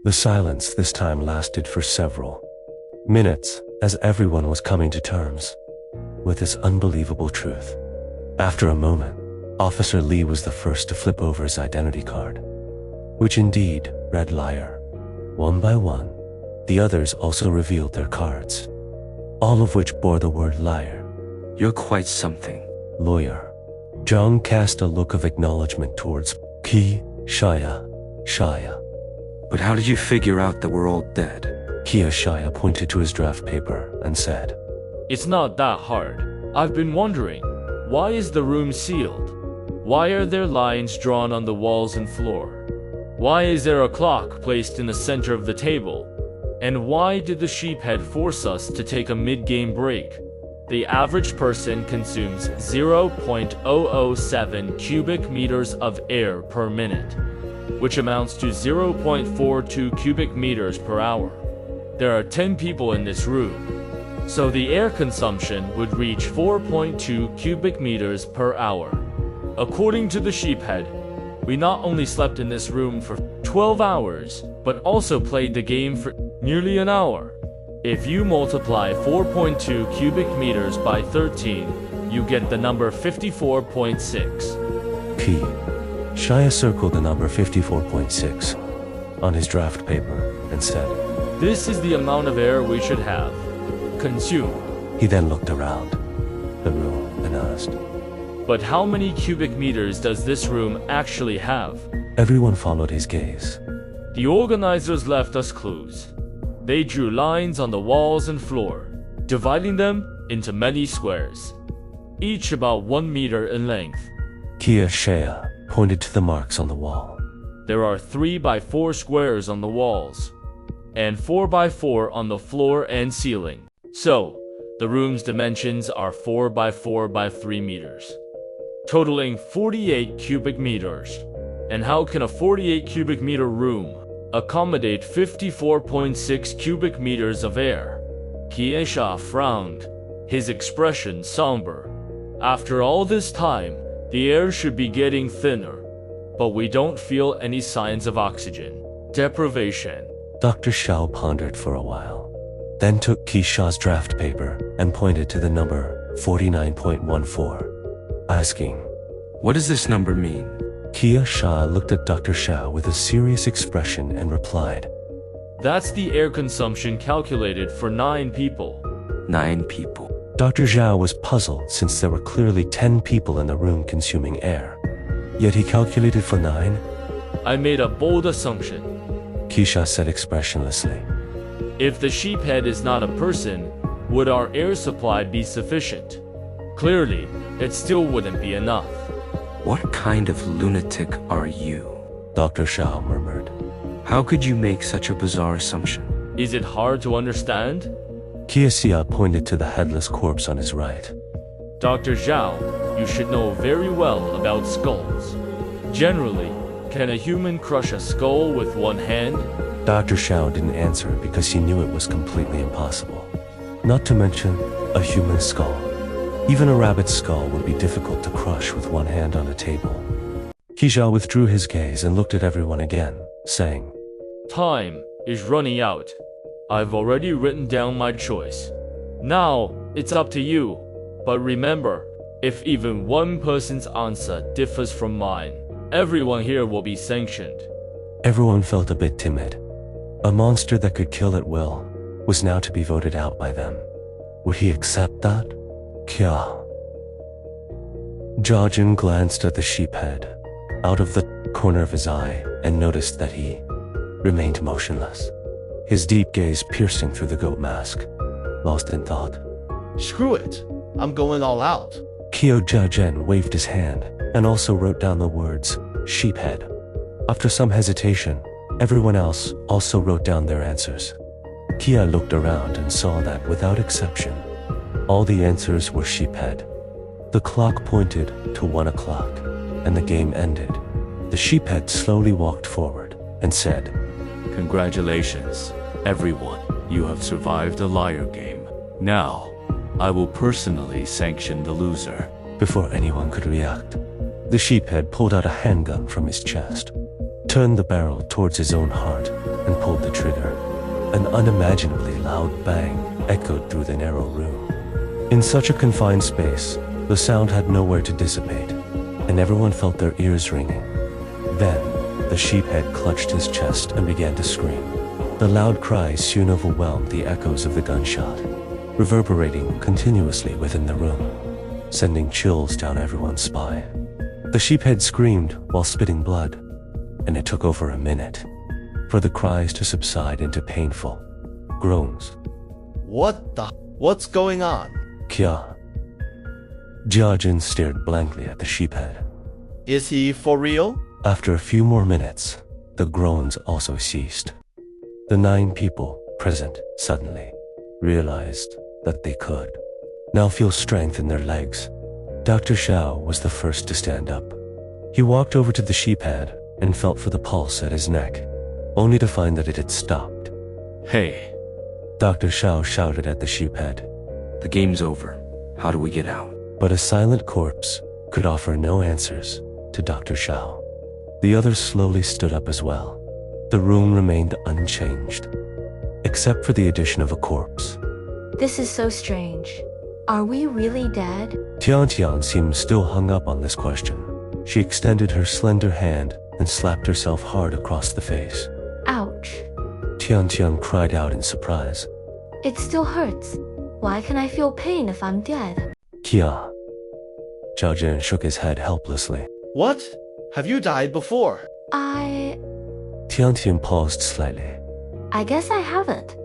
The silence this time lasted for several minutes as everyone was coming to terms with this unbelievable truth. After a moment, Officer Lee was the first to flip over his identity card, which indeed read liar. One by one, the others also revealed their cards, all of which bore the word liar. You're quite something. Lawyer. Zhang cast a look of acknowledgement towards Qi Shaya. But how did you figure out that we're all dead? Qi Shaya pointed to his draft paper and said, It's not that hard. I've been wondering, why is the room sealed? Why are there lines drawn on the walls and floor? Why is there a clock placed in the center of the table? And why did the sheephead force us to take a mid-game break? The average person consumes 0.007 cubic meters of air per minute, which amounts to 0.42 cubic meters per hour. There are 10 people in this room, so the air consumption would reach 4.2 cubic meters per hour. According to the sheephead, we not only slept in this room for 12 hours, but also played the game for nearly an hour. If you multiply 4.2 cubic meters by 13, you get the number 54.6. Qi Shaya circled the number 54.6 on his draft paper and said, This is the amount of air we should have consumed. He then looked around the room and asked, But how many cubic meters does this room actually have? Everyone followed his gaze. The organizers left us clues. They drew lines on the walls and floor, dividing them into many squares, each about 1 meter in length. Qi Shaya pointed to the marks on the wall. There are 3 by 4 squares on the walls, and 4 by 4 on the floor and ceiling. So, the room's dimensions are 4 by 4 by 3 meters, totaling 48 cubic meters. And how can a 48 cubic meter room accommodate 54.6 cubic meters of air? Qi Shaya frowned, his expression somber. After all this time, the air should be getting thinner, but we don't feel any signs of oxygen deprivation. Dr. Shao pondered for a while, then took Qi Shaya's draft paper and pointed to the number 49.14, asking, What does this number mean? Qi Shaya looked at Dr. Shao with a serious expression and replied, That's the air consumption calculated for 9 people. 9 people. Dr. Zhao was puzzled since there were clearly 10 people in the room consuming air. Yet he calculated for 9? I made a bold assumption. Qi Shaya said expressionlessly. If the sheephead is not a person, would our air supply be sufficient? Clearly, it still wouldn't be enough. What kind of lunatic are you? Dr. Shao murmured. How could you make such a bizarre assumption? Is it hard to understand? Qi Shaya pointed to the headless corpse on his right. Dr. Zhao, you should know very well about skulls. Generally, can a human crush a skull with one hand? Dr. Shao didn't answer because he knew it was completely impossible. Not to mention a human skull. Even a rabbit's skull would be difficult to crush with one hand on a table. Qi Shaya withdrew his gaze and looked at everyone again, saying, Time is running out. I've already written down my choice. Now, it's up to you. But remember, if even one person's answer differs from mine, everyone here will be sanctioned. Everyone felt a bit timid. A monster that could kill at will was now to be voted out by them. Would he accept that? Kya. Jiajin glanced at the sheephead out of the corner of his eye and noticed that he remained motionless, his deep gaze piercing through the goat mask, lost in thought. Screw it. I'm going all out. Kyo Jiajin waved his hand and also wrote down the words, sheephead. After some hesitation, everyone else also wrote down their answers. Kia looked around and saw that, without exception, all the answers were sheephead. The clock pointed to 1 o'clock, and the game ended. The sheephead slowly walked forward and said, Congratulations, everyone. You have survived the liar game. Now, I will personally sanction the loser. Before anyone could react, the sheephead pulled out a handgun from his chest, turned the barrel towards his own heart, and pulled the trigger. An unimaginably loud bang echoed through the narrow room. In such a confined space, the sound had nowhere to dissipate, and everyone felt their ears ringing. Then, the sheephead clutched his chest and began to scream. The loud cries soon overwhelmed the echoes of the gunshot, reverberating continuously within the room, sending chills down everyone's spine. The sheephead screamed while spitting blood, and it took over a minute for the cries to subside into painful groans. What's going on? Kia. Jiajin stared blankly at the sheephead. Is he for real? After a few more minutes, the groans also ceased. The 9 people present suddenly realized that they could now feel strength in their legs. Dr. Xiao was the first to stand up. He walked over to the sheephead and felt for the pulse at his neck, only to find that it had stopped. Hey, Dr. Xiao shouted at the sheephead, the game's over. How do we get out? but a silent corpse could offer no answers to Dr. Xiao. The others slowly stood up as well. The room remained unchanged, except for the addition of a corpse. This is so strange. Are we really dead? Tian Tian seemed still hung up on this question. She extended her slender hand and slapped herself hard across the face. Ouch. Tian Tian cried out in surprise. It still hurts. Why can I feel pain if I'm dead? Kia. Zhao Jin shook his head helplessly. What? Have you died before? Tian Tian paused slightly. I guess I haven't.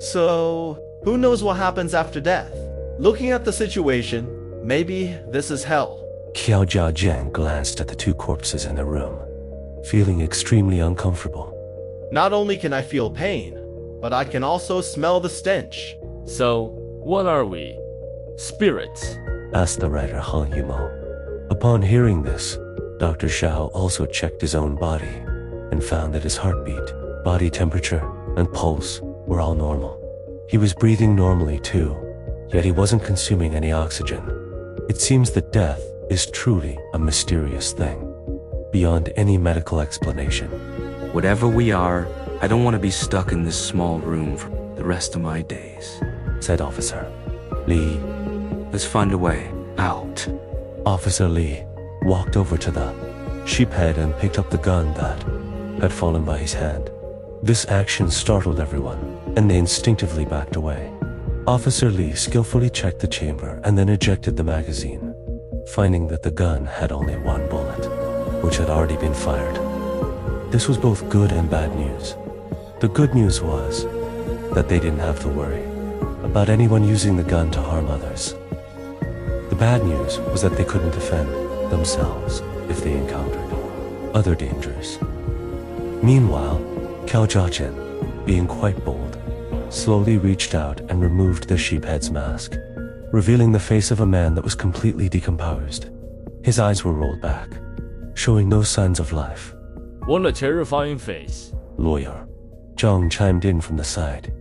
So, who knows what happens after death? Looking at the situation, maybe this is hell. Qiao Jiajian glanced at the 2 corpses in the room, feeling extremely uncomfortable. Not only can I feel pain, but I can also smell the stench. So, what are we? Spirits? Asked the writer Han Yumo. Upon hearing this, Dr. Xiao also checked his own body and found that his heartbeat, body temperature, and pulse were all normal. He was breathing normally too, yet he wasn't consuming any oxygen. It seems that death is truly a mysterious thing, beyond any medical explanation. Whatever we are, I don't want to be stuck in this small room for the rest of my days. Said Officer Li. Let's find a way out. Officer Li walked over to the sheephead and picked up the gun that had fallen by his hand. This action startled everyone, and they instinctively backed away. Officer Li skillfully checked the chamber and then ejected the magazine, finding that the gun had only 1 bullet, which had already been fired. This was both good and bad news. The good news was that they didn't have to worry about anyone using the gun to harm others. The bad news was that they couldn't defend themselves if they encountered other dangers. Meanwhile, Cao Jiachen, being quite bold, slowly reached out and removed the sheephead's mask, revealing the face of a man that was completely decomposed. His eyes were rolled back, showing no signs of life. What a terrifying face. Lawyer Zhang chimed in from the side.